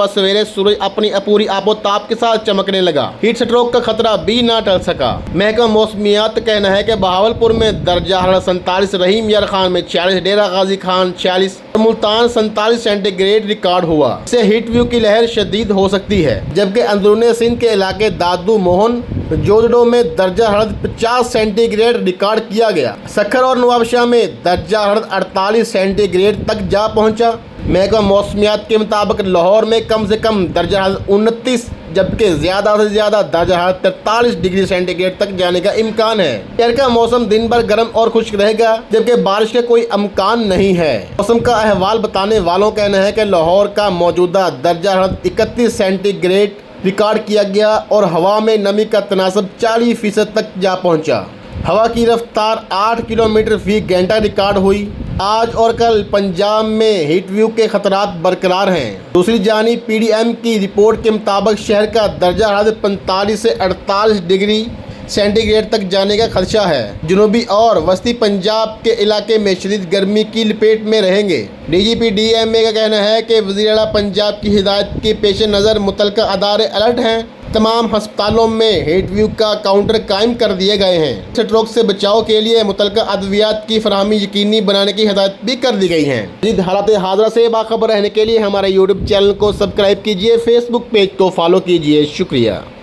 बस सवेरे सूरज अपनी अपूरी आबोताब के साथ चमकने लगा। हीट स्ट्रोक का खतरा भी ना टल सका। महकमा मौसमियात का कहना है कि बहावलपुर में दर्जा हरारत 47, रहीम यार खान में 46, डेरा गाजी खान 46, मुल्तान 47 सेंटीग्रेड रिकॉर्ड हुआ। इससे हीट व्यू की लहर शदीद हो सकती है। जबकि अंदरूनी सिंध के इलाके दादू मोहन जोजडो में दर्जा हरारत 50 सेंटीग्रेड रिकॉर्ड किया गया। सखर और नवाबशाह में दर्जा हरारत 48 सेंटीग्रेड तक जा पहुंचा। महकमा मौसमियात के मुताबिक लाहौर में कम से कम दर्जा हरारत 29, जबकि ज्यादा से ज्यादा दर्जा हरारत 43 डिग्री सेंटीग्रेड तक जाने का इम्कान है। शहर का मौसम दिन भर गर्म और खुश्क रहेगा, जबकि बारिश का कोई इम्कान नहीं है। मौसम का अहवाल बताने वालों का कहना है कि लाहौर का मौजूदा दर्जा हरारत 31 सेंटीग्रेड रिकॉर्ड किया गया और हवा में नमी का तनासब 40% तक जा पहुंचा। हवा की रफ्तार 8 किलोमीटर फी घंटा रिकॉर्ड हुई। आज और कल पंजाब में हीट व्यू के खतरात बरकरार हैं। दूसरी जानिब पीडीएम की रिपोर्ट के मुताबिक शहर का दर्जा हरारत 45 से 48 डिग्री सेंटीग्रेड तक जाने का खदशा है। जनूबी और वस्ती पंजाब के इलाके में शदीद गर्मी की लपेट में रहेंगे। डीजीपी डीएमए का कहना है कि वज़ीर आला पंजाब की हिदायत के पेश नज़र मुतलका अदारे अलर्ट हैं। तमाम हस्पतालों में हीट व्यू का काउंटर कायम कर दिए गए हैं। स्ट्रोक से बचाव के लिए मुतलका अद्वियात की फराहमी यकीनी बनाने की हिदायत भी कर दी गई है। मज़ीद हालात हाज़िरा से बाखबर रहने के लिए हमारे यूट्यूब चैनल को सब्सक्राइब कीजिए, फेसबुक पेज को फॉलो कीजिए। शुक्रिया।